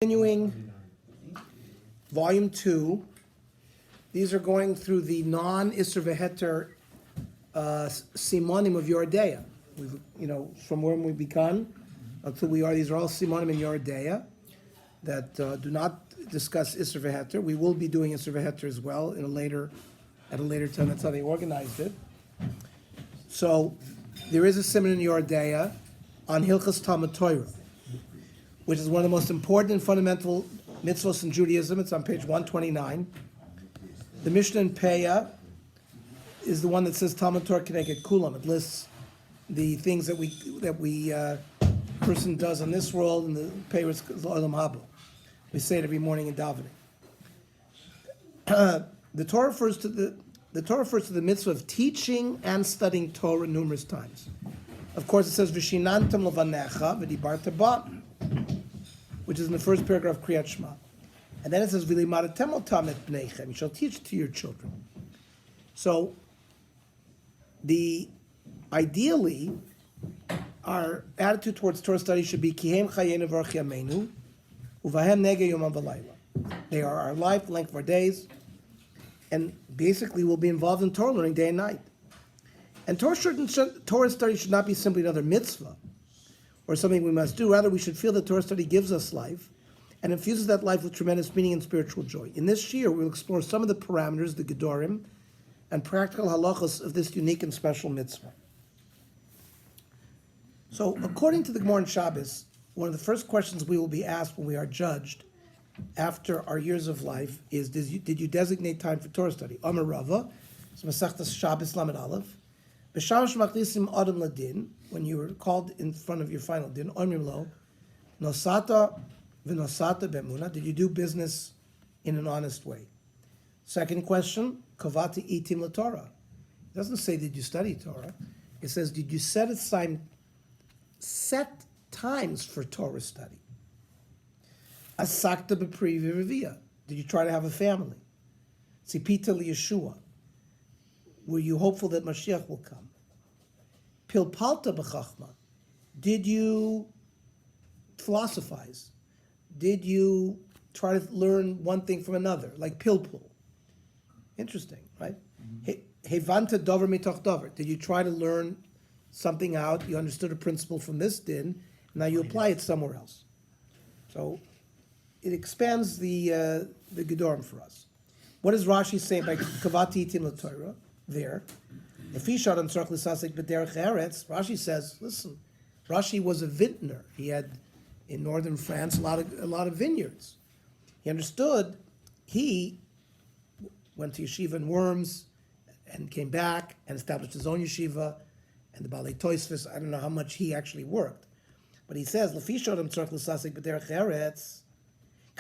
Continuing volume 2, these are going through the non-Isser V'Heter Simonim of Yoredeya. From when we begun until we are, these are all Simonim in Yoredeya that do not discuss Isser V'Heter. We will be doing Isser V'Heter as well at a later time. That's how they organized it. So there is a Simon in Yoredeya on Hilchas Talmud Torah, which is one of the most important and fundamental mitzvahs in Judaism. It's on page 129. The Mishnah in Peah is the one that says Talmud Torah Keneged Kulam. It lists the things that we person does in this world, and the Peah is Olam Haba. We say it every morning in davening. The Torah refers to the mitzvah of teaching and studying Torah numerous times. Of course, it says V'shinantam levanecha v'dibarta ba, which is in the first paragraph of Kriyat Shema. And then it says, V'limadatem otam et bneichem, you shall teach it to your children. So, ideally, our attitude towards Torah study should be, Kihem chayenu v'arch yameinu, uvahem nege yomam v'layla. They are our life, the length of our days, and basically we'll be involved in Torah learning day and night. And Torah study should not be simply another mitzvah, or something we must do. Rather, we should feel that Torah study gives us life and infuses that life with tremendous meaning and spiritual joy. In this year, we'll explore some of the parameters, the Gedorim, and practical halachos of this unique and special mitzvah. So, according to the Gemara in Shabbos, one of the first questions we will be asked when we are judged after our years of life is, did you designate time for Torah study? Amar Rava, so Masechtas Shabbos Lamed Aleph, B'shamash machlisim adam ladin, when you were called in front of your final din, omrim lo, nosata v'nosata b'emuna, did you do business in an honest way? Second question, kavati itim l'Torah. It doesn't say, did you study Torah? It says, did you set times for Torah study? Asakta b'pri v'revia. Did you try to have a family? Tzipita liyeshua. Were you hopeful that Mashiach will come? Pilpalta b'chachma. Did you philosophize? Did you try to learn one thing from another, like pilpul? Interesting, right? Hevanta dover mitoch dover. Did you try to learn something out? You understood a principle from this din, now you apply it somewhere else. So it expands the Gedorim for us. What does Rashi say by kavati itim l'Torah? There, Rashi says, listen, Rashi was a vintner. He had in northern France a lot of vineyards. He understood. He went to yeshiva in Worms and came back and established his own yeshiva and the Balei Tosfos. I don't know how much he actually worked, but he says because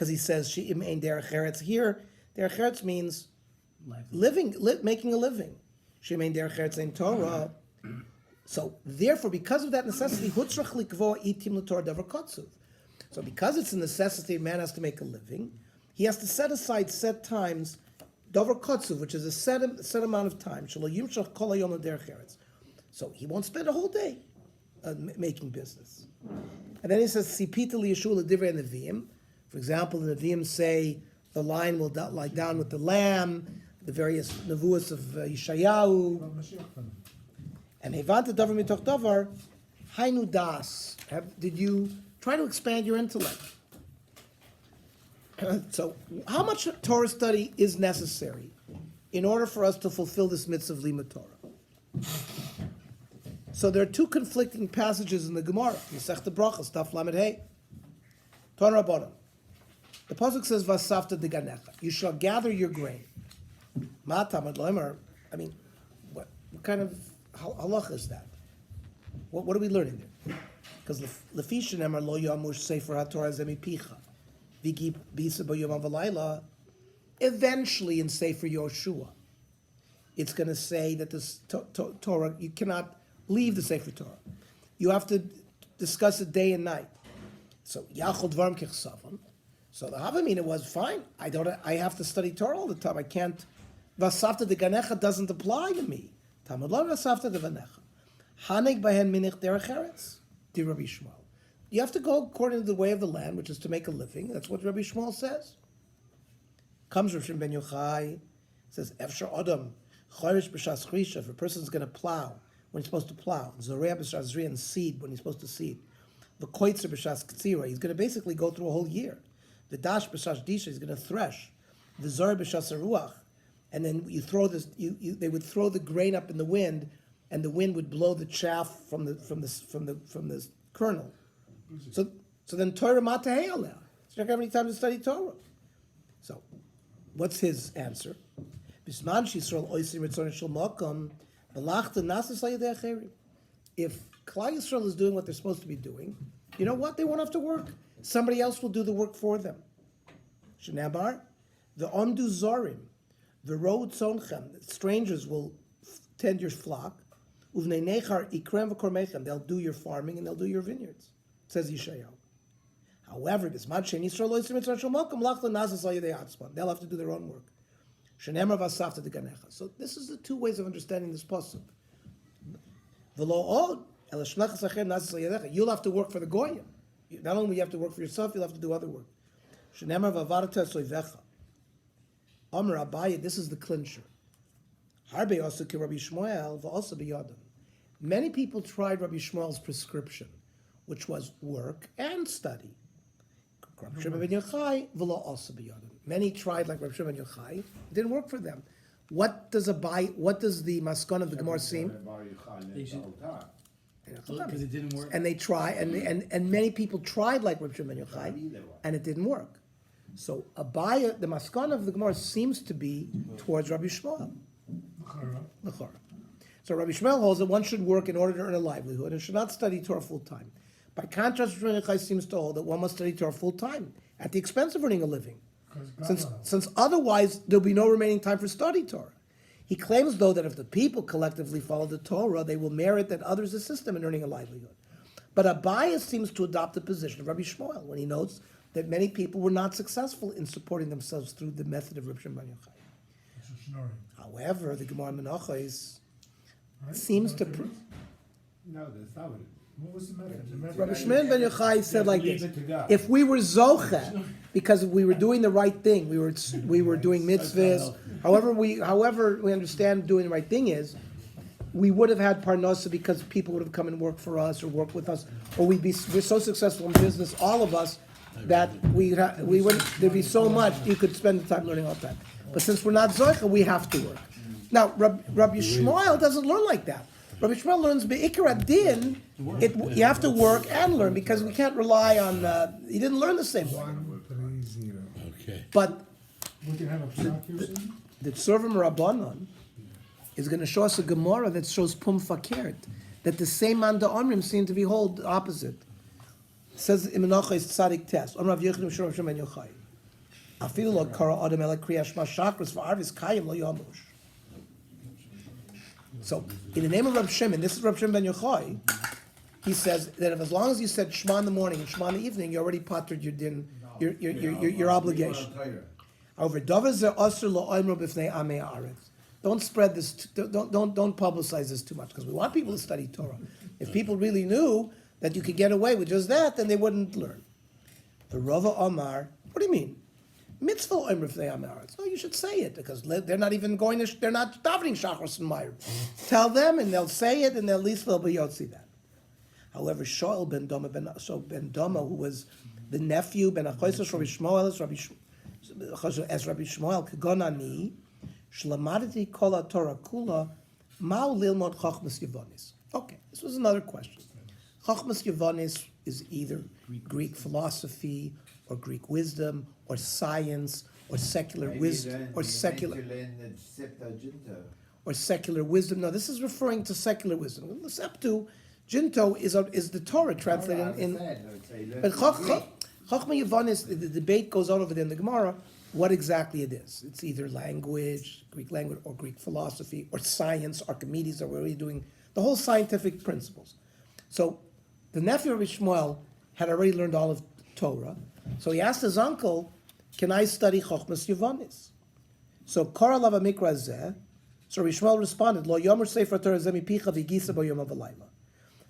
he says she'im ein derech eretz. Here, derech eretz means making a living. Shemein derech eretz ein Torah. So therefore, because of that necessity, hutzrach likvo itim l'Torah davar kotzuv. So because it's a necessity, a man has to make a living. He has to set aside set times, davar kotzuv, which is a set amount of time. Shelo yimshach kol hayom l'derech eretz. So he won't spend a whole day making business. And then he says sipita liyeshua l'divrei neviim. For example, the neviim say the lion will lie down with the lamb. The various nevuos of Yeshayahu, and Hevanta davar mitoch davar, hainu das. Did you try to expand your intellect? So, how much Torah study is necessary in order for us to fulfill this mitzvah of limud Torah? So there are two conflicting passages in the Gemara. Masechta Brachos, Daf Lamed Hey. Torah Rabbanan. The pasuk says, "Vasafta deganecha." You shall gather your grain. I mean, what kind of halach is that? What are we learning there? Because lefishin emar lo yamush sefer haTorah zemipicha v'gi bisa b'yom v'layla. Eventually, in Sefer Yoshua, it's going to say that this Torah, you cannot leave the Sefer Torah. You have to discuss it day and night. So yachol dvarim kichsavan. So the Havamina was fine. I have to study Torah all the time. I can't. Vasafta de ganecha doesn't apply to me. Talmud lo vasafta de ganecha. Hanig bahen minich derech eretz. Di Rabbi Shmuel. you have to go according to the way of the land, which is to make a living. That's what Rabbi Shmuel says. Comes Rav Shimon ben Yochai, says, Efshar Adam, Chorish b'shas chrisha, if a person's going to plow when he's supposed to plow, Zorea b'shas zriya, and seed when he's supposed to seed, the koitzer b'shas ktsira, he's going to basically go through a whole year. The dash b'shas disha, he's going to thresh. The zor b'shas ruach, and then you throw this. They would throw the grain up in the wind, and the wind would blow the chaff from the kernel. So then Torah matahei aleh. Check how many times you study Torah. So, what's his answer? If Klal Yisrael is doing what they're supposed to be doing, you know what? They won't have to work. Somebody else will do the work for them. Shenabar, the omdu zorim, the road sonchem, strangers will tend your flock. Uvnei nechar ikrem v'kormechem, they'll do your farming and they'll do your vineyards, says Yeshayahu. However, they'll have to do their own work. So this is the two ways of understanding this pasuk. You'll have to work for the goyim. Not only you have to work for yourself, you'll have to do other work. Amar Abaye, this is the clincher. Many people tried Rabbi Shmuel's prescription, which was work and study. Many tried like Rabbi Shimon ben Yochai, it didn't work for them. What does the maskon of the Gemara seem? Because it didn't work. And they try, and many people tried like Rabbi Shimon ben Yochai, and it didn't work. So Abaya, the maskon of the Gemara seems to be towards Rabbi Shmuel. So Rabbi Shmuel holds that one should work in order to earn a livelihood and should not study Torah full time. By contrast, Rabbi Shimon ben Yochai seems to hold that one must study Torah full time at the expense of earning a living, since otherwise there'll be no remaining time for study Torah. He claims, though, that if the people collectively follow the Torah, they will merit that others assist them in earning a livelihood. But Abaye seems to adopt the position of Rabbi Shmuel when he notes that many people were not successful in supporting themselves through the method of Rabbi Shimon ben Yochai. However, the Gemara Menachos seems to... No, that's not what it is. What was the method? Rabbi Shimon ben Yochai said like this: if we were zoche, because we were doing the right thing, we were doing mitzvahs. However we understand doing the right thing is, we would have had parnasa because people would have come and worked for us or worked with us, or we're so successful in business, all of us, that we wouldn't. There'd be so much you could spend the time learning all the time. But since we're not zoche, we have to work. Now Rabbi Shmuel doesn't learn like that. Rabbi Shmuel learns be'ikar din. You have to work and learn because we can't rely on. He didn't learn the same way. Okay. But We can have a shot here soon? the Tzorvim Rabbanon is going to show us a Gemara that shows Pum Fakert, that the same Manda Omrim seem to be hold opposite. It says in Menachos Tzadik Tes, Omrav Yechim Shor Shem Ben Yochai. Afilu lo kara Adam Elak Kriyash Mashakras v'Arvis Kayim lo Yamush. So, in the name of Rab Shimon, this is Rab Shimon ben Yochai, he says that if as long as you said Shema in the morning and Shema in the evening, you already pottered your din, your obligation. However, don't spread this. Don't publicize this too much because we want people to study Torah. If people really knew that you could get away with just that, then they wouldn't learn. The Rava Omar, what do you mean? Mitzvah oimr v'nei amaretz. No, you should say it because they're not even going to. They're not davening shachos and ma'ariv. Tell them, and they'll say it, and at least they'll be able to see that. However, Shoel ben Doma who was the nephew ben Achosos Rabbi Shmuel as Rabbi Shmuel Kagonani Shalamadati Kol Torah Kula Ma'u Lilmod Chachmas Yevonis. Okay, this was another question. Chachmas Yevonis is either Greek philosophy or Greek wisdom, or science, or secular wisdom, or secular wisdom. No, this is referring to secular wisdom. The Septu, Jinto is the Torah translated in. But Chachma Yavanis, the debate goes on over there in the Gemara. What exactly it is? It's either language, Greek language, or Greek philosophy, or science. Archimedes are already doing the whole scientific principles. So the nephew of Shmuel had already learned all of Torah. So he asked his uncle, "Can I study Chochmas Yevonis?" So Kara Lava Mikra Zeh. So Rishmael responded, "Lo Yomer Sefer Torah Zemi Picha V'Gisa Bo Yom V'Layla."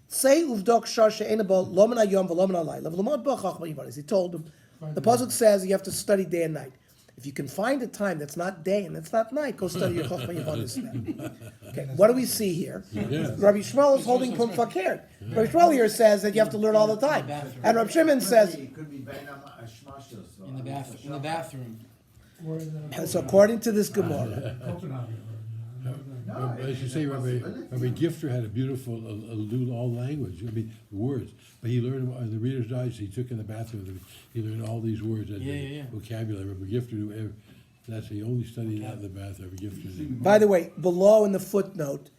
Say uvdok shar she'enabol lo min hayom v'lo min halayla v'lomod bo chachma yivaris. He told him, the pasuk says you have to study day and night. If you can find a time that's not day and it's not night, go study your chachma yivaris then. Okay, what do we see here? Rabbi Shmuel is holding pum fakir. Rabbi Shmuel here says that you have to learn all the time, and Rabbi Shimon says. It could be so In the bathroom. Or in the And so according to this Gemara, Copenhagen. As you say, Rabbi Gifter had a beautiful all language. I mean, words. But he learned in the Reader's Digest. He took in the bathroom. He learned all these words as vocabulary. Rabbi Gifter knew. That's he only studied that in the bathroom. Rabbi Gifter. by the way, below in the footnote,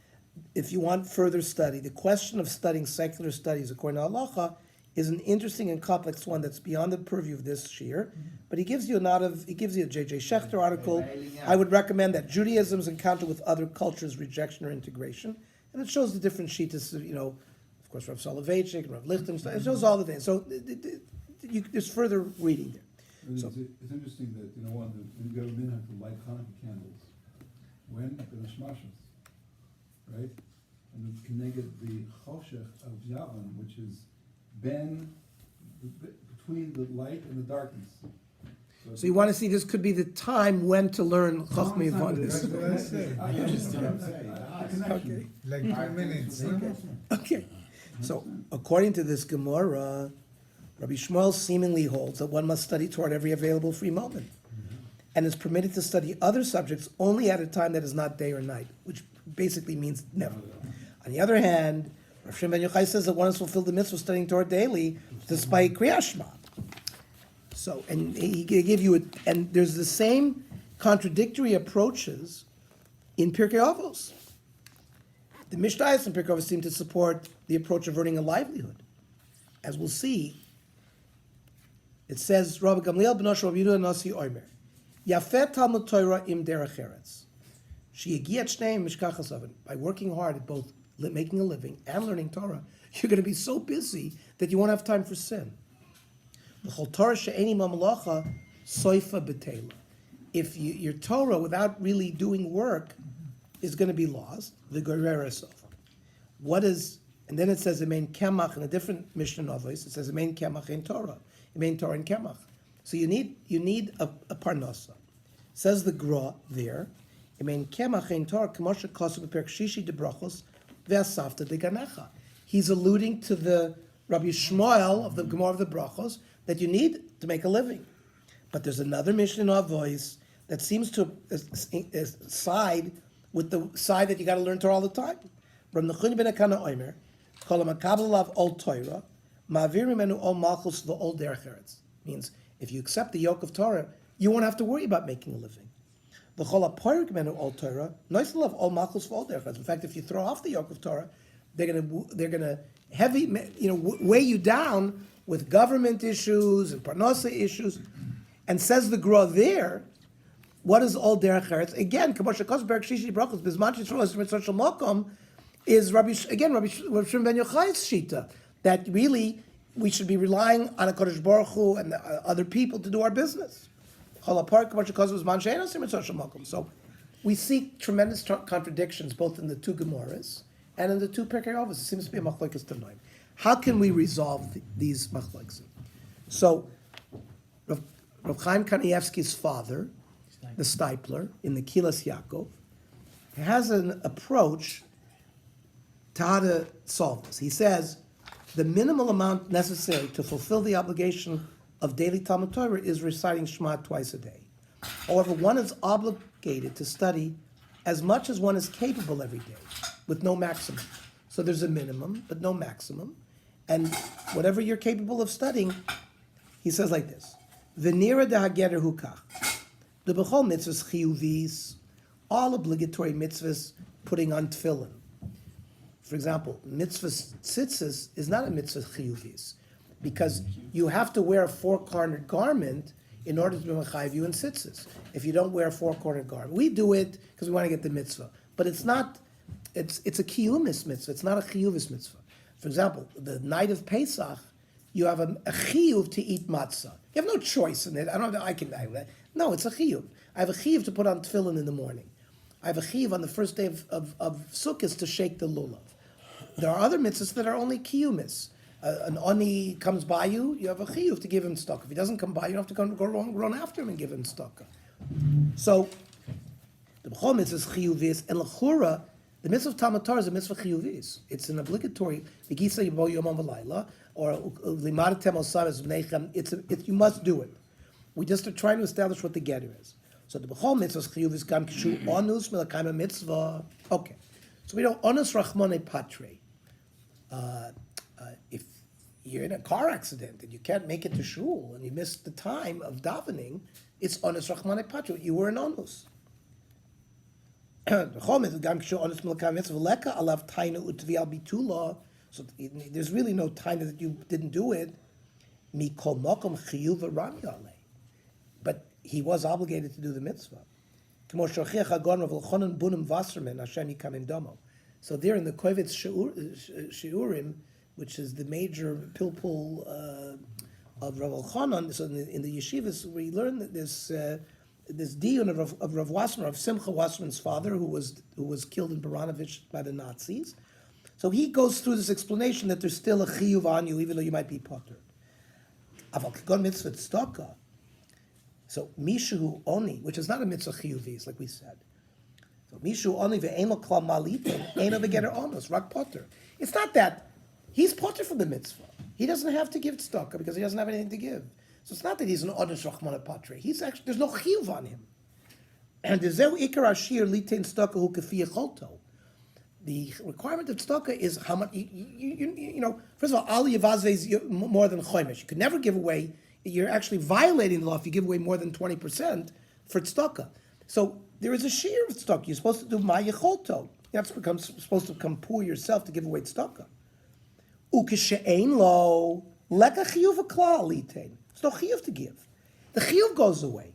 if you want further study, the question of studying secular studies according to halacha is an interesting and complex one that's beyond the purview of this shir. But he gives you he gives you a J.J. Schechter article. I would recommend that Judaism's encounter with other cultures, rejection or integration, and it shows the different shittas. Of course, Rav Soloveitchik and Rav Lichtenstein. It shows all the things. So there's further reading there. It's, So- it's interesting that, when you go to minhag to light Hanukkah candles, when the Nashmashas, right? And it's connected the choshech of Yavan, which is between the light and the darkness. So you want to see this could be the time when to learn Chachma That's Yevon. what I say. Okay. Like 2 minutes. Okay. So according to this Gemara, Rabbi Shmuel seemingly holds that one must study Torah at every available free moment, and is permitted to study other subjects only at a time that is not day or night, which basically means never. On the other hand, Rav Shimon Ben Yochai says that one has fulfilled the mitzvah of studying Torah daily despite Kriyat Shema. So, and he gave you and there's the same contradictory approaches in Pirkei Avos. The Mishnayos and Pirkei Avos seem to support the approach of earning a livelihood. As we'll see, it says, Rabbi Gamliel b'nosh Rabbi Yehuda Nasi Omer, Yafet Talmud Torah im derech eretz. She'yagiat shneim mishkachas oven. By working hard at both making a living and learning Torah, you're going to be so busy that you won't have time for sin. V'chol Torah she'eni mamalacha soifa b'teila. If your Torah, without really doing work, is going to be lost, the gorera sofa. What is, and then it says main kemach in a different Mishnah Avos. It says main kemach in Torah, main Torah in kemach. So you need a parnasa. Says the Gra there, main kemach in Torah k'moshe kosu b'perk shishi de brachos ve'asafta de ganecha. He's alluding to the Rabbi Shmuel of the Gemara of the Brachos that you need to make a living. But there's another Mishnah Avos that seems to side with the side that you got to learn Torah all the time. From the Chuni ben Akana Omer, kol makabel of old Torah, ma'avir mimenu ol malchus v'ol derech eretz. Means if you accept the yoke of Torah, you won't have to worry about making a living. The chol aporik menu ol Torah, nois love ol malchus v'ol derech eretz. In fact, if you throw off the yoke of Torah, they're gonna weigh you down with government issues and parnasa issues. And says the Gra there, what is all derech eretz? Again, Kabosha Kosberg Shishi Brachos Bizman Shishro Mitzvah Makom is Rabbi Shimon Ben Yochai's shita that really we should be relying on a Kodesh Baruch Hu and other people to do our business. So we see tremendous contradictions both in the two Gemaras and in the two Pirkei Avos. It seems to be a machlokes tanoim. How can we resolve these machlokes? So Rav Chaim Kanievsky's father, the Stipler, in the Kilas Yaakov, has an approach to how to solve this. He says the minimal amount necessary to fulfill the obligation of daily Talmud Torah is reciting Shema twice a day. However, one is obligated to study as much as one is capable every day, with no maximum. So there's a minimum, but no maximum. And whatever you're capable of studying, he says like this: V'nira dehagerer hukach. The bechol mitzvahs chiyuvis, all obligatory mitzvahs, putting on tefillin. For example, mitzvah tzitzis is not a mitzvah chiyuvis, because you have to wear a four-cornered garment in order to be mechayiv you in tzitzis. If you don't wear a four-cornered garment, we do it because we want to get the mitzvah, but it's not. It's a kiyumis mitzvah. It's not a chiyuvis mitzvah. For example, the night of Pesach, you have a chiyuv to eat matzah. You have no choice in it. I can. No, it's a chiyuv. I have a chiyuv to put on tefillin in the morning. I have a chiyuv on the first day of Sukkot to shake the lulav. There are other mitzvahs that are only kiyumis. An oni comes by you, you have a chiyuv to give him stuck. If he doesn't come by, you don't have to run after him and give him stuck. So, the b'chol mitzvah is chiyuvis, and l'chura, the mitzvah of Talmud Torah is a mitzvah chiyuvis. It's an obligatory, v'gisa yibol yomam v'layla, or limadatem osam es v'neichem, you must do it. We just are trying to establish what the getter is. So the b'chol mitzvah is chiyuvis gam kishu onus melakayim mitzvah. Okay. So we know onus rachmone patre. If you're in a car accident and you can't make it to shul and you miss the time of davening, it's onus rachmane patre. You were an onus. So there's really no time that you didn't do it. But he was obligated to do the mitzvah. So there in the Kovetz Shiurim, which is the major pilpul of Rav Elchanan, so in the yeshivas we learn that this dion of Rav Wasserman, of Simcha Wasserman's father, who was killed in Baranovich by the Nazis. So he goes through this explanation that there's still a chiyuv on you, even though you might be potter. Aval kagon mitzvah tzedakah. So mishu oni, which is not a mitzvah chiyuvis, like we said. So mishu oni ve'eno klam malitin, eno begetter onos, rak potter. It's not that he's potter from the mitzvah. He doesn't have to give tzedakah because he doesn't have anything to give. So it's not that he's an onos rachmana patre. He's actually, there's no chiyuv on him. And the zeu ikar ashir litin tzedakah hu kafiyah cholto. The requirement of tzedakah is how much, you know, first of all, al yavazve is more than chomesh. You could never give away, you're actually violating the law if you give away more than 20% for tzedakah. So there is a shear of tzedakah. You're supposed to do ma yecholto. You're supposed to become poor yourself to give away tzedakah. Ukeshe'ein lo leka chiyuv klal litain. There's no chiyuv to give. The chiyuv goes away.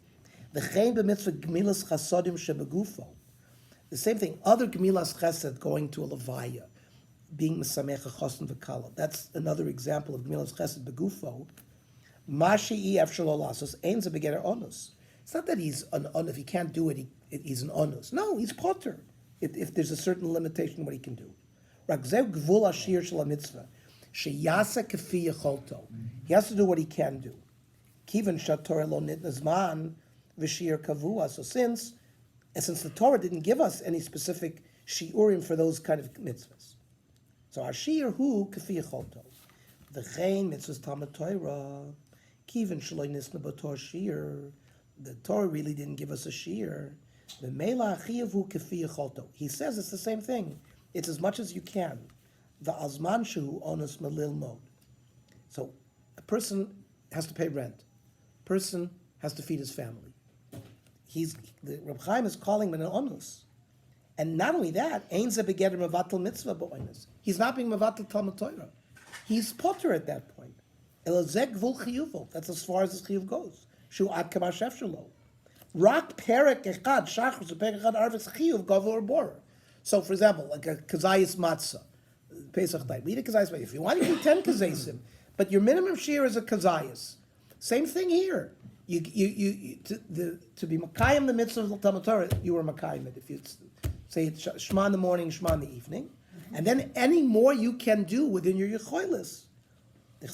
The chein b'mitzvah gemilas chasodim shebegufo. The same thing, other gemilas chesed going to a levaya, being mesamecha chosin v'kala. That's another example of gemilas chesed begufo. Mashi'i efshalo lasos ein ze begetter onus. It's not that he's an onus, if he can't do it, he's an onus. No, he's potter, if there's a certain limitation what he can do. Rakzev gvul ashir shel mitzvah. Sheyasa kefi yecholto. He has to do what he can do. Kivan shator lo nitna zman v'shir kavua. So since the Torah didn't give us any specific shiurim for those kind of mitzvahs. So our shiur hu kefi yecholto. V'chein mitzvahs Talmud Torah. Kivan shaloi nisna b'tor shiur. The Torah really didn't give us a shiur. The mela achiyav hu kefi yecholto. He says it's the same thing. It's as much as you can. The azman shehu onus malil mod. So person has to pay rent. Person has to feed his family. The Reb Chaim is calling him an onus. And not only that, ein ze begeder mevatel mitzvah bo'onus. He's not being mevatel Talmud Torah. He's potter at that point. Elazek vul chiyuvo. That's as far as his chiyuv goes. Shu ad kamashef shelo. Rak perek echad shachar perek echad arvis chiyuv gavor bor. So, for example, like a kazayis matzah, Pesach time. We eat a kazayis matzah. If you want to eat 10 kazaysim, but your minimum share is a kazayis. Same thing here. To be makayim the mitzvah of Talmud Torah, you were makayim it. If you say it's Shema in the morning, Shema in the evening, and then any more you can do within your yecholis. Now,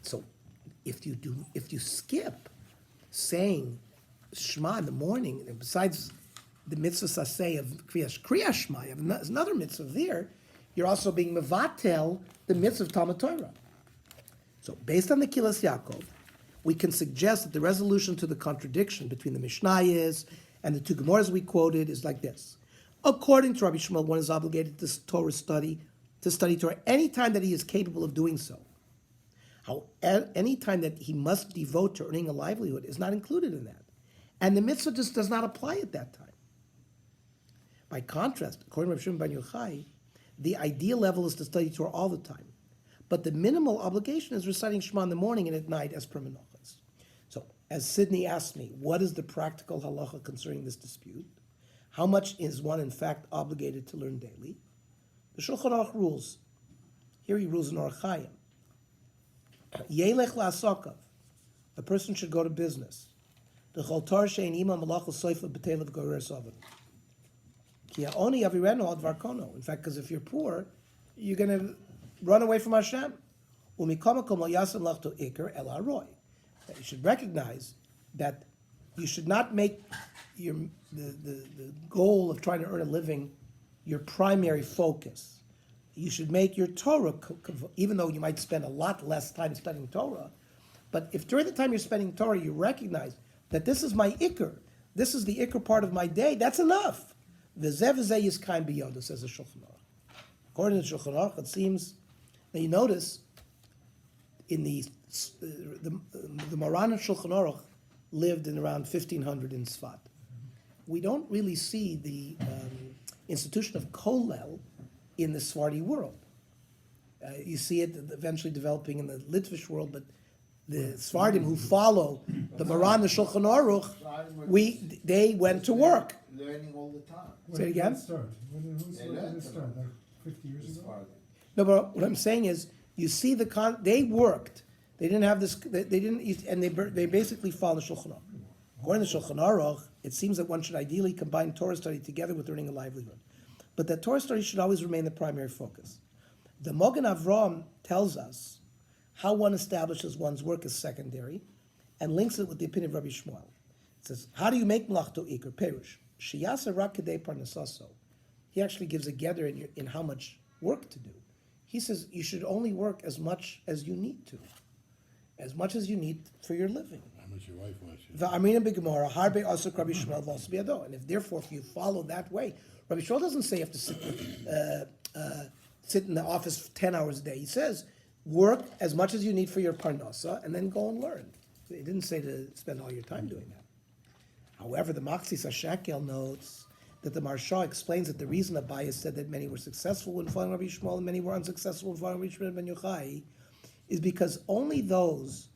so if you skip saying Shema in the morning, and besides the mitzvah saseh of Kriya Shema, there's another mitzvah there, you're also being mevatel the mitzvah of Talmud Torah. So based on the Kilas Yaakov, we can suggest that the resolution to the contradiction between the Mishnayos and the two Gemaras we quoted is like this. According to Rabbi Shmuel, one is obligated to study Torah any time that he is capable of doing so. Any time that he must devote to earning a livelihood is not included in that. And the mitzvah just does not apply at that time. By contrast, according to Rabbi Shimon Bar Yochai, the ideal level is to study Torah all the time. But the minimal obligation is reciting Shema in the morning and at night as per Menachos. So, as Sidney asked me, what is the practical halacha concerning this dispute? How much is one, in fact, obligated to learn daily? The Shulchan Aruch rules. Here he rules in Orach Chaim. Yelech la'asakav. A person should go to business. The Chol Torah she'ein ima malachos soifa b'teilav gorer sovan. Ki ha'oni avirenu al dvar kono. In fact, because if you're poor, you're going to run away from Hashem. Umikol makom lo yasim lachto iker el haroy. You should recognize that you should not make the goal of trying to earn a living your primary focus. You should make your Torah, even though you might spend a lot less time studying Torah, but if during the time you're spending Torah you recognize that this is my ikr, this is the ikr part of my day, that's enough. V'zeh v'zeh yiskayim biyodo, says the Shulchan Aruch. According to the Shulchan Aruch, it seems that you notice in the Moran of Shulchan Aruch lived in around 1500 in Sfat. We don't really see the institution of Kollel in the Sephardi world. You see it eventually developing in the Litvish world, but the Sephardim who follow the Moran, the Shulchan Aruch, they went to work. Learning all the time. Say it again? When did it start? When did it start? Like 50 years ago? No, but what I'm saying is, you see they worked. They didn't have this. They didn't, and they basically follow the Shulchan Aruch. According to Shulchan Aruch, it seems that one should ideally combine Torah study together with earning a livelihood, but that Torah study should always remain the primary focus. The Mogen Avram tells us how one establishes one's work as secondary, and links it with the opinion of Rabbi Shmuel. It says, "How do you make Mlachto Iker Perush? Sheyasa rak kedei parnasaso." He actually gives a gather in how much work to do. He says you should only work as much as you need to, as much as you need for your living. How much your wife wants you. V'amrina b'gemara harbe asuk Rabbi Shmuel v'os biyado. And if therefore if you follow that way, Rabbi Shmuel doesn't say you have to sit in the office for 10 hours a day. He says work as much as you need for your parnasa and then go and learn. He didn't say to spend all your time doing that. However, the Machzis HaShekel notes that the Maharsha explains that the reason Abaye said that many were successful in following Rabbi Shmuel and many were unsuccessful in following Rabbi Shmuel ben Yochai is because only those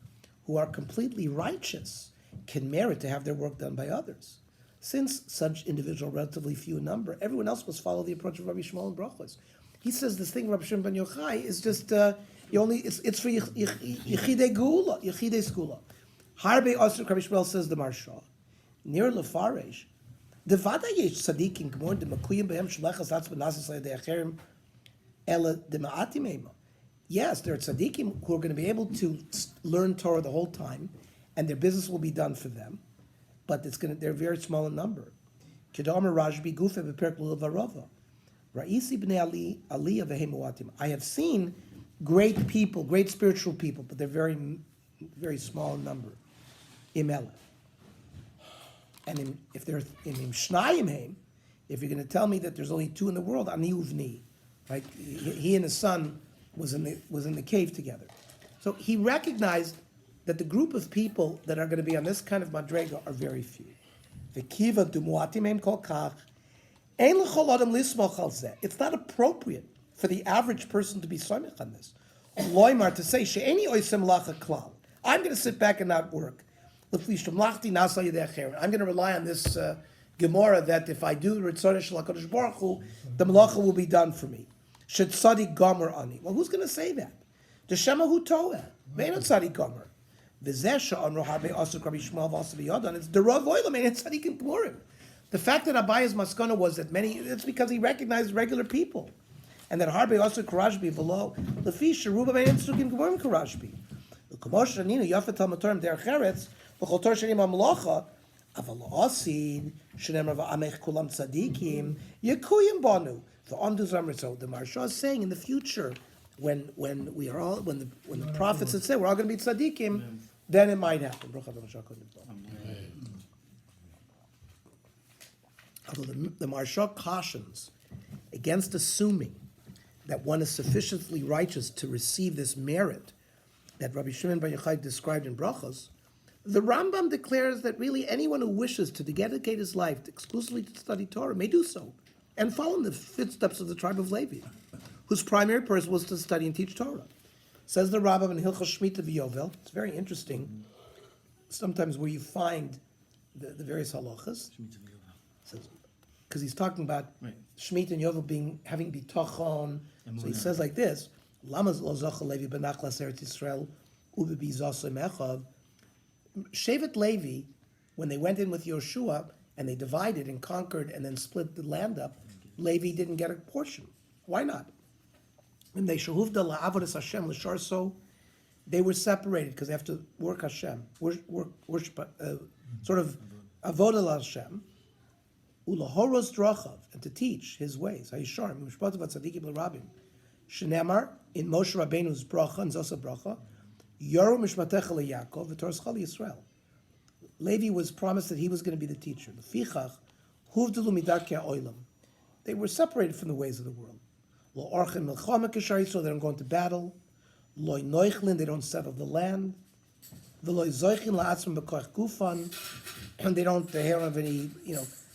who are completely righteous can merit to have their work done by others. Since such individuals are relatively few in number, everyone else must follow the approach of Rabbi Shmuel and Brachos. He says this thing, Rabbi Shimon ben Yochai, is just it's for Yechidei Geula, Yechidei Skula. Harbe Osir Rabbi Shmuel says the Maharsha. Near Lefaresh, the Vada Yesh Tzadikim Gmor de Makuyim Behem Shlechas Atz Benasas Leidei Acherim Ela de Ma'atim Ema. Yes, there are tzaddikim who are going to be able to learn Torah the whole time, and their business will be done for them, but they're very small in number. Kedamar Rajbi Gufe Beperk Lulavarova. Ra'isi b'nei Aliyah v'hemuatim. I have seen great people, great spiritual people, but they're very, very small in number. Imela. And if they're in Shnayim Heim, if you're going to tell me that there's only two in the world, Ani Uvni, right? He and his son was in the cave together. So he recognized that the group of people that are going to be on this kind of madrega are very few. V'kiva dumuatim heim kol kach. Ein l'chol adam lismoch al zeh. It's not appropriate for the average person to be somech on this. Loimar, to say she'eni oisem lacha klal. I'm going to sit back and not work. I'm going to rely on this Gemara that if I do Ritzon Shel HaKadosh Baruch Hu, the malacha will be done for me. Should tzadi gomer ani? Well, who's going to say that? The Shema Hu Toeh. Ve'en tzadi gomer. V'zeh she'amru harbe asuk Rabbi Shmuel v'aseh b'yadon. It's the Rav Oilam and tzadikim gmorim. The fact that Abaye's maskana was that it's because he recognized regular people, and that harbe asuk karashbi v'lo lefi sheruba ve'en tzukim gmorim karashbi. L'kamosh raninu yafet Talmud Torah derech eretz. The Maharsha is saying in the future, when the prophets had said we're all going to be tzaddikim, then it might happen. Although the Maharsha cautions against assuming that one is sufficiently righteous to receive this merit that Rabbi Shimon ben Yochai described in Brachos, the Rambam declares that really anyone who wishes to dedicate his life exclusively to study Torah may do so, and follow in the footsteps of the tribe of Levi, whose primary purpose was to study and teach Torah. Says the Rambam in Hilchos Shemitah v'Yovel. It's very interesting, sometimes where you find the various halachas. Because he's talking about Shemitah and Yovel having bitachon. So he says like this: Lamaz lo zocha Levi benachlas Eretz Yisrael ubebi zasem echav. Shevet Levi, when they went in with Yoshua, and they divided and conquered and then split the land up, Levi didn't get a portion. Why not? When they shahuvda la'avodas Hashem l'sharso, they were separated because they have to work Hashem, worship, sort of avodah Hashem, ulahoros drachav, and to teach His ways. Hayishar mishpatav tzadikim l'rabim. Shenemar in Moshe Rabbeinu's bracha and Zosa bracha, Yoru mishmatecha leYaakov v'torascha Yisrael. Levi was promised that he was going to be the teacher. Lefichach huvdelu midarkei ha'olam. They were separated from the ways of the world. Lo orchen milchama k'shar Yisrael, they don't go into battle. Lo noichlin, they don't settle the land. V'lo zoichin la'atzim b'koach gufan, and they don't have any,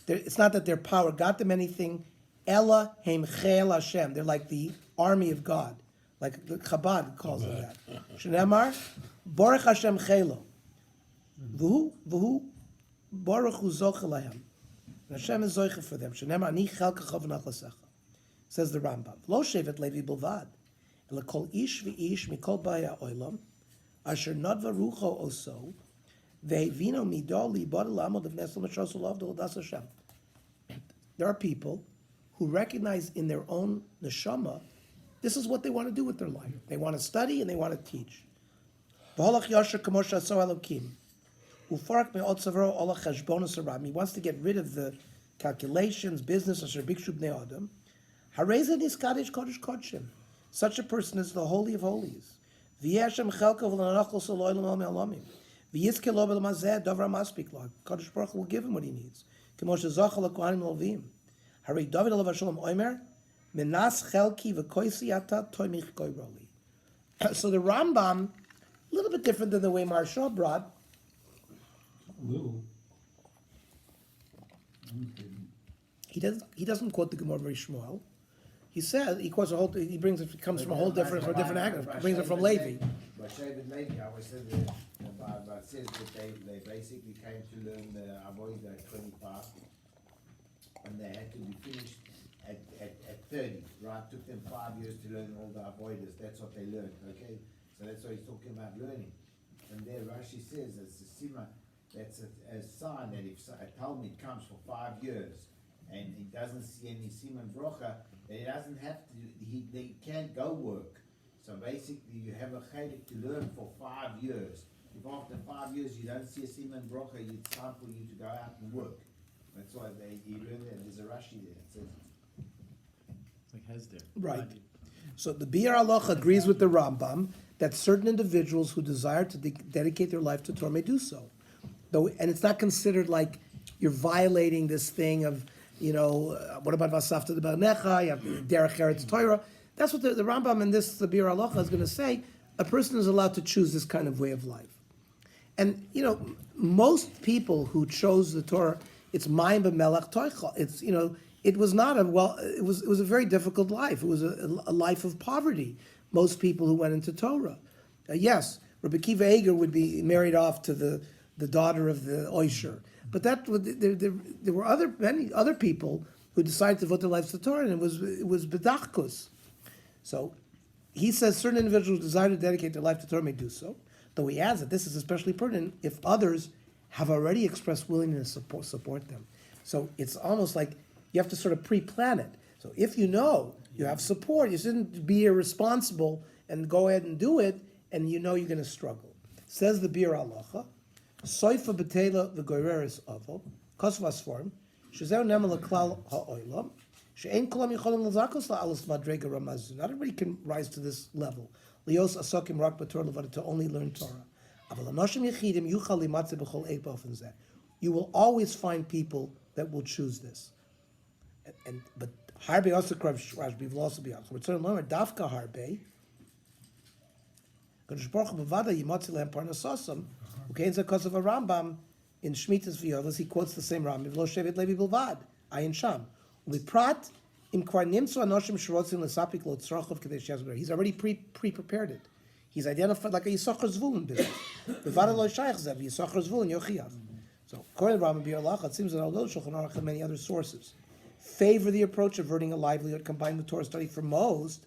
it's not that their power got them anything. Ella heim chel Hashem, they're like the army of God, like the Chabad calls it that. Shenemar, Baruch Hashem chelo, v'hu Baruch hu zoche lahem. And Hashem is zoche for them. Shenemar ani chelkacha v'nachlesecha. Says the Rambam. Lo shevet Levi bilvad, ela kol ish v'ish mikol baya olam, asher nadva rucho oso, ve'hevino mido libad lamod of nesel mashos olav d'odas Hashem. There are people who recognize in their own neshama, this is what they want to do with their life. They want to study and they want to teach. He wants to get rid of the calculations, business, such a person is the Holy of Holies. Kadosh Baruch Hu will give him what he needs. Hari David alav Shalom Omer, Menas Chelki v'Koisi Ata Toimich Goyroli. So the Rambam, a little bit different than the way Maharsha brought. A little. He doesn't quote the Gemara very Shmuel. He says he quotes a whole. He brings it. Comes from a different angle. He brings it from Levi. But Shevet Levi, I always said that. But says that they basically came to learn the Avodah at 25. And they had to be finished at 30, right? Took them 5 years to learn all the avoiders. That's what they learned, okay? So that's what he's talking about learning. And there Rashi says, it's a sima, that's a sign that if a Talmud comes for 5 years and he doesn't see any siman brocha, then he doesn't have to, they can't go work. So basically you have a chaylik to learn for 5 years. If after 5 years you don't see a siman brocha, it's time for you to go out and work. That's why you learn that. There's a Rashi there. It says It's like Hesder. Right. So the Bir Halacha agrees with the Rambam that certain individuals who desire to dedicate their life to Torah may do so. Though, and it's not considered like you're violating this thing of, what about Vasafta de Barnecha? You have Derech Eretz Torah. That's what the Rambam in the Bir Halacha is going to say. A person is allowed to choose this kind of way of life. And, most people who chose the Torah, it's Mayim b'melach toicha. It's it was not it was a very difficult life. It was a life of poverty. Most people who went into Torah, yes, Rabbi Kiva Eger would be married off to the daughter of the Oisher, but there were many other people who decided to devote their lives to Torah, and it was bedachkus. So he says certain individuals who desire to dedicate their life to Torah may do so. Though he adds that this is especially pertinent if others have already expressed willingness to support them. So it's almost like you have to sort of pre-plan it. So if you have support, you shouldn't be irresponsible and go ahead and do it, and you're going to struggle. Says the Bir Halacha, Soifa betela v'goreres avo, kosvas form, shezeu nemel l'klal ha'olam, she'en kolam yicholim l'zakos la'alos madrega ramazu. Not everybody can rise to this level. Lios asokim rak b'torah levada, to only learn Torah. You will always find people that will choose this. But Harbe also Rashbi will also be on. So we're trying to learn Dafka Harbe. Kadosh Baruch Hu b'vada yimatzi lehem parnasosam. Okay, it's because of a Rambam in Shmitas V'Yovos. He quotes the same Rambam. Lo shevet Levi bilvad ayin sham. Uliprat im kvar nimtzu anoshim shrotzim l'sapik lo tzrochov kadesh yazber. He's already pre-prepared it. He's identified like a Yisachar Zvulun business. B'vada lo shayach zev Yisachar Zvulun yochiyav. So according to Rambam Bir Halacha, it seems that although Shulchan Aruch and many other sources favor the approach of earning a livelihood combined with Torah study, for most,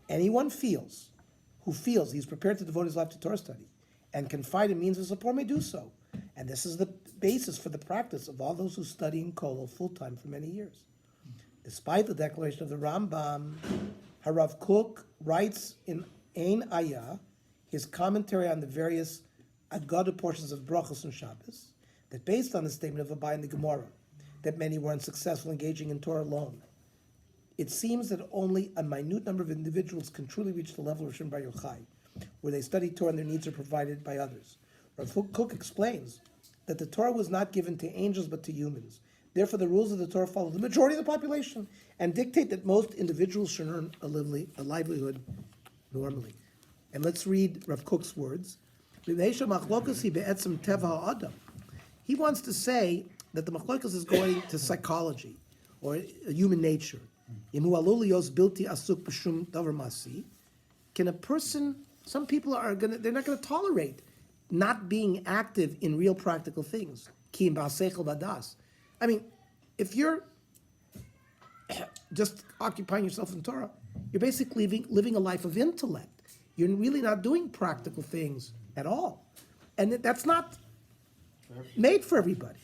anyone who feels he's prepared to devote his life to Torah study and can find a means of support may do so. And this is the basis for the practice of all those who study in Kollel full-time for many years. Despite the declaration of the Rambam, Harav Kook writes in Ein Ayah, his commentary on the various Agada portions of Brachos and Shabbos, that based on the statement of Abai in the Gemara, that many were unsuccessful engaging in Torah alone, it seems that only a minute number of individuals can truly reach the level of Shem Bar Yochai, where they study Torah and their needs are provided by others. Rav Kook explains that the Torah was not given to angels but to humans. Therefore, the rules of the Torah follow the majority of the population and dictate that most individuals should earn a livelihood normally. And let's read Rav Kook's words. He wants to say that the machlokas is going to psychology or human nature. Can a person, some people they're not going to tolerate not being active in real practical things. I mean, if you're just occupying yourself in Torah, you're basically living a life of intellect. You're really not doing practical things at all. And that's not made for everybody.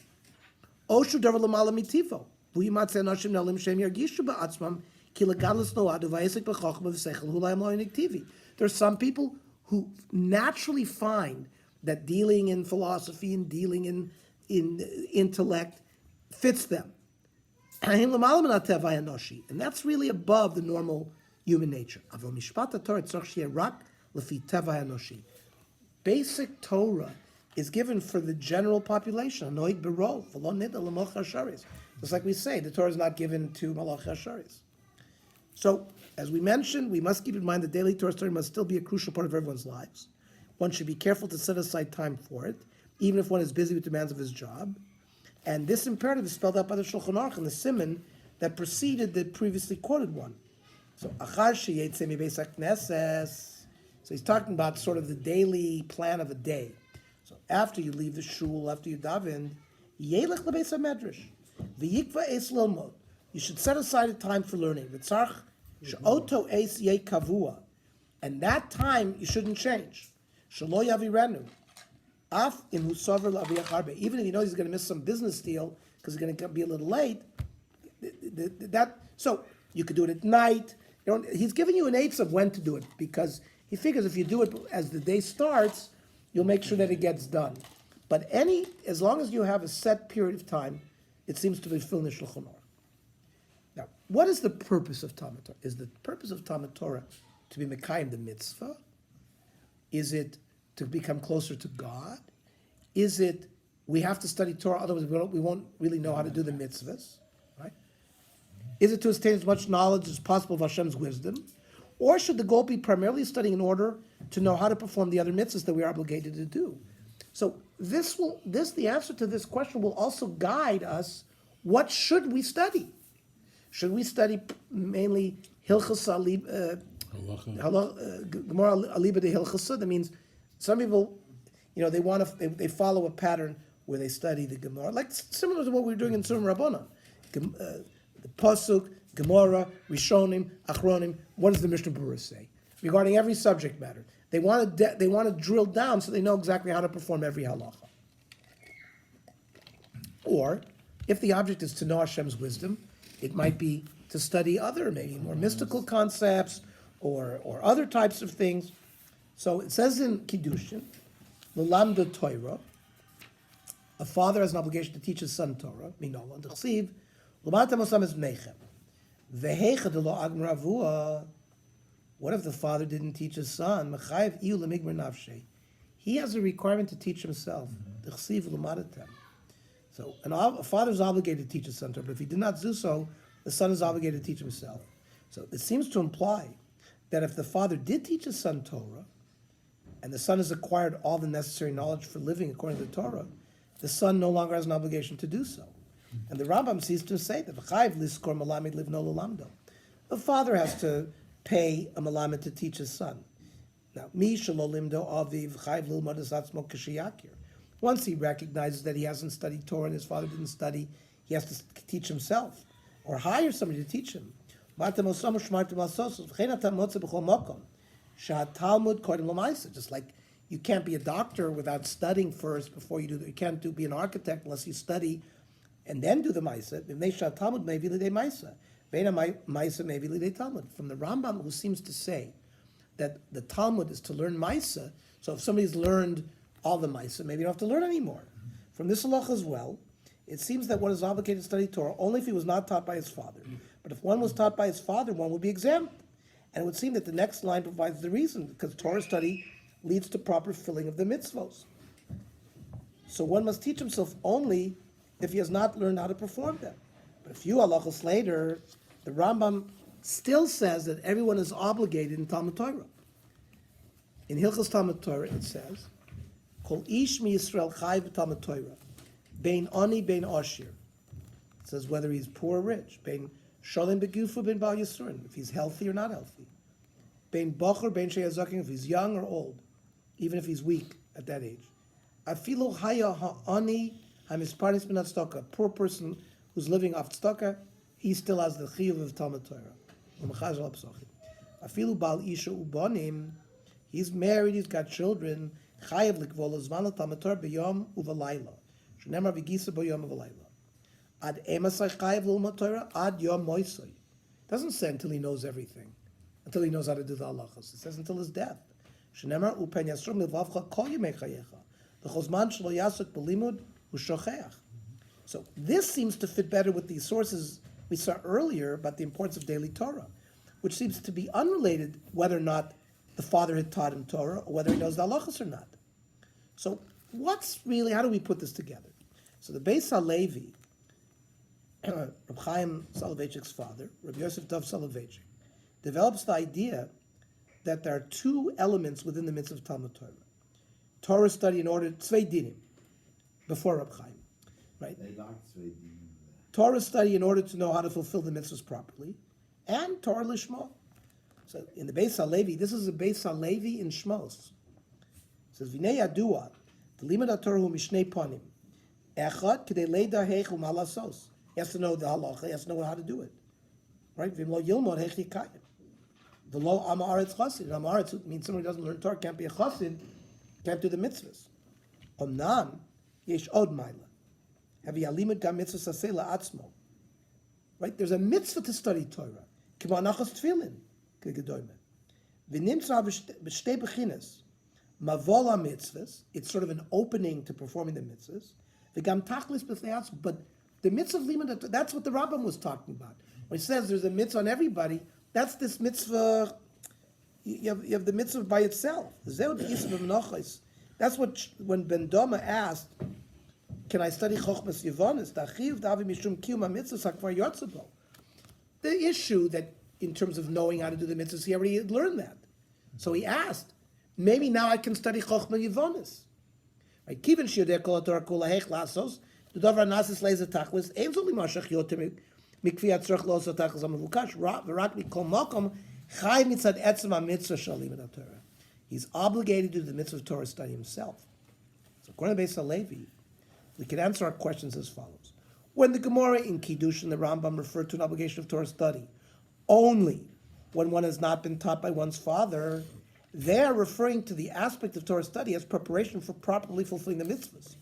There's some people who naturally find that dealing in philosophy and dealing in intellect fits them. And that's really above the normal human nature. Basic Torah is given for the general population. Just like we say, the Torah is not given to Malach HaSharis. So, as we mentioned, we must keep in mind that daily Torah study must still be a crucial part of everyone's lives. One should be careful to set aside time for it, even if one is busy with demands of his job. And this imperative is spelled out by the Shulchan Aruch in the Siman that preceded the previously quoted one. So, Achar sheyetze mibeis hakneses. So he's talking about sort of the daily plan of a day. So after you leave the shul, after you daven, yelech lebeis hamedrash, v'yikva eis lilmod. You should set aside a time for learning. V'tzarch she'oto eis yeh kavua, and that time you shouldn't change. Shelo yavirenu, af im hu sover laviach harbe. Even if he knows he's going to miss some business deal because he's going to be a little late, so you could do it at night. He's giving you an eighth of when to do it because he figures if you do it as the day starts, you'll make sure that it gets done. But as long as you have a set period of time, it seems to be filled in Shulchan Aruch. Now, what is the purpose of Talmud Torah? Is the purpose of Talmud Torah to be Mekayim the mitzvah? Is it to become closer to God? Is it we have to study Torah, otherwise we won't really know how to do the mitzvahs? Right? Is it to attain as much knowledge as possible of Hashem's wisdom? Or should the goal be primarily studying in order to know how to perform the other mitzvahs that we are obligated to do? So the answer to this question will also guide us. What should we study? Should we study mainly Hilchas Gemara Aliba de Hilchasa? That means some people, they follow a pattern where they study the Gemara, like similar to what we're doing in Surim Rabbanan. The Pasuk, Gemara, Rishonim, Achronim. What does the Mishnah Berurah say regarding every subject matter? They want to drill down so they know exactly how to perform every halacha. Or, if the object is to know Hashem's wisdom, it might be to study other, maybe more mystical concepts or other types of things. So it says in Kiddushin, L'lamda Torah, a father has an obligation to teach his son Torah, Minola, D'chsiv, L'matam osam es bneichem. V'heicha de lo agmar avua. What if the father didn't teach his son? Mechayev iu lemigmar nafshei. He has a requirement to teach himself. D'chsiv l'madatem. So a father is obligated to teach his son Torah, but if he did not do so, the son is obligated to teach himself. So it seems to imply that if the father did teach his son Torah, and the son has acquired all the necessary knowledge for living according to the Torah, the son no longer has an obligation to do so. And the Rambam seems to say that the father has to pay a malamed to teach his son. Now, once he recognizes that he hasn't studied Torah and his father didn't study, he has to teach himself or hire somebody to teach him. Just like You can't be a doctor without studying first before you do. You can't be an architect unless you study and then do the Maisa. V'nei Talmud maybe lidei Maisa. Veina Maisa maybe lidei Talmud. From the Rambam, who seems to say that the Talmud is to learn Maisa. So if somebody's learned all the Maisa, maybe you don't have to learn anymore. From this halacha as well, it seems that one is obligated to study Torah only if he was not taught by his father. But if one was taught by his father, one would be exempt. And it would seem that the next line provides the reason, because Torah study leads to proper filling of the mitzvos. So one must teach himself only if he has not learned how to perform them. But a few halachos later, the Rambam still says that everyone is obligated in Talmud Torah. In Hilchos Talmud Torah it says, Kol ish mi Yisrael chai b'Talmud Torah, bein ani bein ashir. It says whether he's poor or rich, bein shalem begufu bein bal yisurin, if he's healthy or not healthy, bein bocher bein sheyazaking, if he's young or old, even if he's weak at that age. Afilu haya ha'ani ha'misparis min tzedakah, a poor person who's living off tzedakah, he still has the chiyuv of Talmud Torah. Afilu bal isha ubanim, he's married, he's got children, chayav likvol zman Talmud Torah b'yom uvalayla. Shneimar v'gisa b'yom uvalayla. Ad emasay chayav l'Talmud Torah ad yom moisay. Doesn't say until he knows everything, until he knows how to do the halachas. It says until his death. Shneimar upen yasrum milvavcha kol yemei chayecha. The chosman shlo yasuk b'limud u'shocheach. So this seems to fit better with the sources we saw earlier about the importance of daily Torah, which seems to be unrelated whether or not the father had taught him Torah or whether he knows the halachas or not. So what's really, how do we put this together? So the Beis HaLevi, Reb Chaim Soloveitchik's father, Reb Yosef Dov Soloveitchik, develops the idea that there are two elements within the mitzvah of Talmud Torah. Torah study in order, tzvei dinim, before Reb Chaim, right? They like Sweden. Torah study in order to know how to fulfill the mitzvahs properly, and Torah lishma. So in the Beis HaLevi, this is a Beis HaLevi in Shmos. It says, V'nei yadua, the limud HaTorah hu mishnei panim. Echad k'dei leida heichel malasos. He has to know the halacha, he has to know how to do it. Right? V'im lo yilmod heich yikayim. The lo am haaretz chassid. Am haaretz means somebody who doesn't learn Torah, can't be a chassid, can't do the mitzvahs. Omnam, yesh od maila. Have you alimud gam mitzvah saseh la'atzmo. Right? There's a mitzvah to study Torah. K'ma nachas tefillin. K'gedoyme. V'nimtzah b'shtei b'chines. Mavola mitzvahs. It's sort of an opening to performing the mitzvahs. V'gam tachlis b'fnei atzmo. But the mitzvah of limud, that's what the Rambam was talking about. When he says there's a mitzvah on everybody, that's this mitzvah. You have the mitzvah by itself. That's what when Ben Doma asked, "Can I study Chochmas Yevonis?" The issue that in terms of knowing how to do the mitzvahs, he already had learned that. So he asked, maybe now I can study Chochmas Yevonis. Right? Kiven shiodeh kol haTorah kula heich lasos, the davar nasis leizer tachlis, ein zoli mashach yotem mikviyat tzorach lo oso tachlis hamavukash, v'rak mikol makom chai mitzad etzem ha-mitzvah shel limud haTorah. He's obligated to do the mitzvah of Torah study himself. So according to Beis HaLevi, we can answer our questions as follows. When the Gemara in Kiddush and the Rambam refer to an obligation of Torah study only when one has not been taught by one's father, they are referring to the aspect of Torah study as preparation for properly fulfilling the mitzvahs.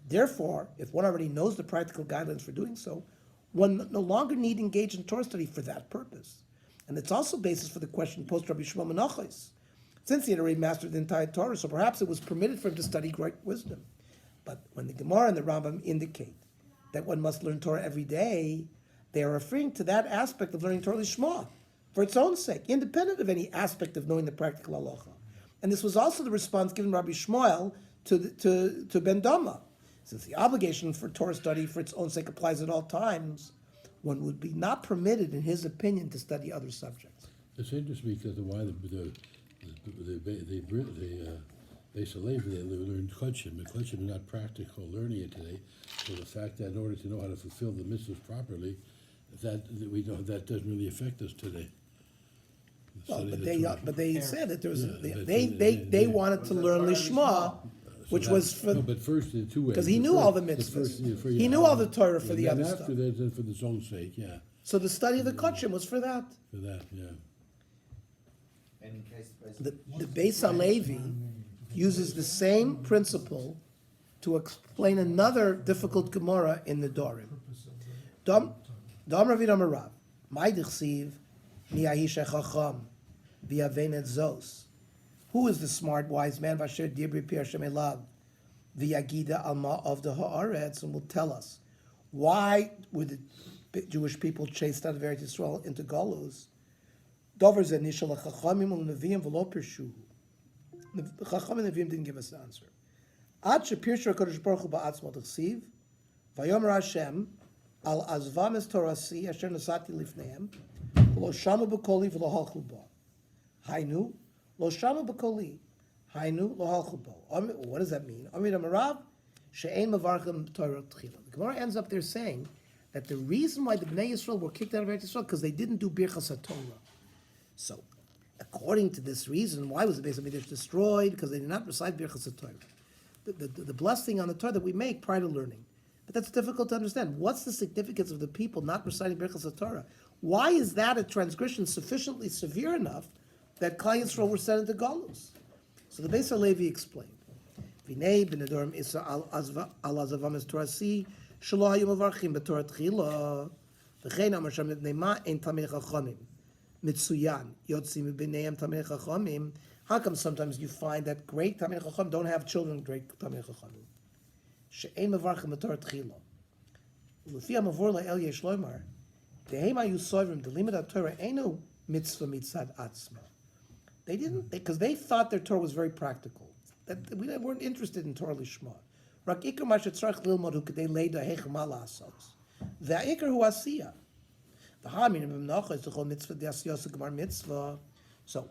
Therefore, if one already knows the practical guidelines for doing so, one no longer need engage in Torah study for that purpose. And it's also basis for the question posed to Rabbi Shmuel Menachos, since he had already mastered the entire Torah, so perhaps it was permitted for him to study great wisdom. But when the Gemara and the Rambam indicate that one must learn Torah every day, they are referring to that aspect of learning Torah Lishma, for its own sake, independent of any aspect of knowing the practical halacha. And this was also the response given by Rabbi Shmuel to Ben Dama. Since the obligation for Torah study for its own sake applies at all times, one would be not permitted, in his opinion, to study other subjects. It's interesting because why the Beis HaLevi, they learned Kodshim, and Kodshim is not practical learning it today. So the fact that in order to know how to fulfill the mitzvahs properly, that we don't, that doesn't really affect us today. Well, but they said that there was they wanted to learn Lishma, which was for no, but first the two ways, because he knew all the mitzvahs. He knew all the Torah for the other stuff. After that, then for its own sake, yeah. So the study of the Kodshim was for that. For that, yeah. And in case The Beis HaLevi, uses the same principle to explain another difficult Gemara in the Dorim. Dam Ravid Amarav, my dichsiv, miyahish echacham, v'yavenet zos. Who is the smart, wise man? Vasher dibri pi Hashem elav, v'yagida alma of the haaretz, and will tell us why were the Jewish people chased out of Eretz Yisrael into Galus. Dover zeh nishal hachachamim ul neviim v'lo pirshuhu. The Chacham and Nevi'im didn't give us the answer. Ad shepirshu HaKadosh Baruch Hu ba'atzmo t'chsiv, vayomer Hashem, al azvam es torasi asher nasati lifneim, v'lo shamu b'koli v'lo halchu bo. Hainu, lo shamu b'koli, hainu lo halchu bo. What does that mean? Amid amarav, she'ein mavarchem Torah tchila. The Gemara ends up there saying that the reason why the Bnei Yisrael were kicked out of Eretz Yisrael because they didn't do Birchas HaTorah. So, according to this reason, why was the Beis HaMikdash destroyed? Because they did not recite Birchas HaTorah. The blessing on the Torah that we make prior to learning. But that's difficult to understand. What's the significance of the people not reciting Birchas HaTorah? Why is that a transgression sufficiently severe enough that Klal Yisrael were sent into Galus? So the Beis HaLevi explained. V'nei b'nedorim isa al azavam es torasi shelo hayu mavarchim b'torah tchila v'chein amar shem mipnei ma ein tamei chachamim mitzuyan yotzim b'neihem tamei chachamim. How come sometimes you find that great tamei chacham don't have children great tamei chachamim? She'ein mavarchim b'torah tchila u'lefi hamavor la'el yesh loymar dehem hayu sovrim delimud haTorah einu mitzvah mitzad atzma. They didn't, because they thought their Torah was very practical. That we weren't interested in Torah Lishma. Rak ikar mashetzarach lilmod hu kedei leida hechem alasos. Ve'ikar hu asiya. V'hamin b'mnacha is l'chol mitzvah de'asiyos gemar mitzvah. So,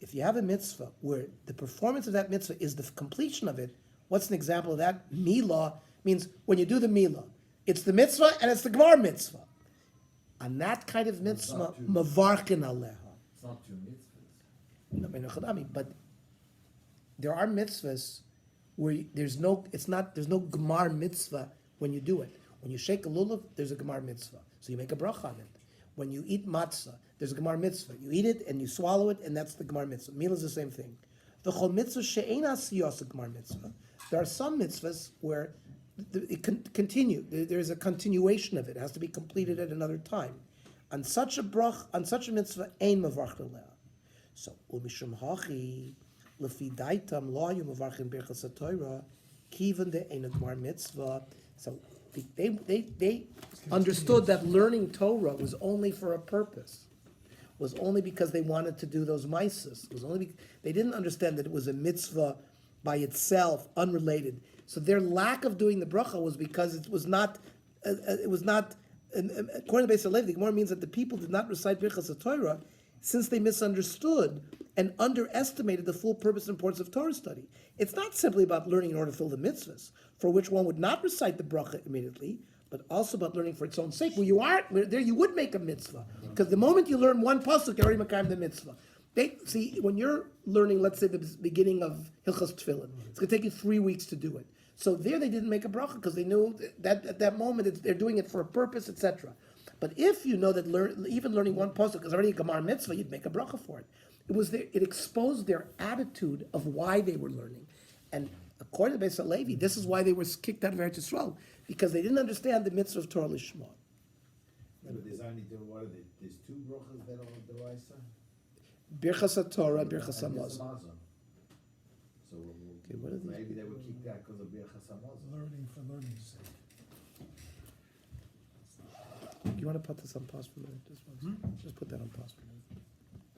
if you have a mitzvah where the performance of that mitzvah is the completion of it, what's an example of that? Milah means when you do the milah, it's the mitzvah and it's the gemar mitzvah. On that kind of mitzvah, mavarkin aleha. It's not two mitzvahs. But there are mitzvahs where there's no gemar mitzvah when you do it. When you shake a lulav, there's a gemar mitzvah, so you make a bracha on it. When you eat matzah, there's a gemar mitzvah. You eat it and you swallow it, and that's the gemar mitzvah. Meal is the same thing. The chol mitzvah she'ein asiyos a gemar mitzvah. There are some mitzvahs where it continue. There's a continuation of it. It has to be completed at another time. On such a mitzvah, ein mavarch leah. So, umishum hachi, lefi daitam lo hayu mavarchim birchas haTorah, kiven de ein gemar mitzvah. So they understood that learning Torah was only for a purpose, was only because they wanted to do those mitzvahs. They didn't understand that it was a mitzvah by itself, unrelated. So their lack of doing the bracha was because it was not. According to Beis HaLevi, the Gemara means that the people did not recite Birchas HaTorah since they misunderstood and underestimated the full purpose and importance of Torah study. It's not simply about learning in order to fill the mitzvahs, for which one would not recite the bracha immediately, but also about learning for its own sake. Well, you would make a mitzvah, because the moment you learn one pasuk, you already makayim the mitzvah. See, when you're learning, let's say, the beginning of Hilchos Tefillin, it's going to take you 3 weeks to do it. So there they didn't make a bracha because they knew that at that moment they're doing it for a purpose, etc. But if you know that even learning one pasuk is already a gemar mitzvah, you'd make a bracha for it. It exposed their attitude of why they were learning. And according to Beis HaLevi, this is why they were kicked out of Eretz Yisrael, because they didn't understand the mitzvah of Torah Lishma. But there's only there's two brachas that are on the Raisa? Birchas HaTorah and Birchas HaMazon. So What are these? maybe they were kicked out because of Birchas HaMazon. Learning for learning's sake. You want to put this on pause for a minute? Just put that on pause for a minute.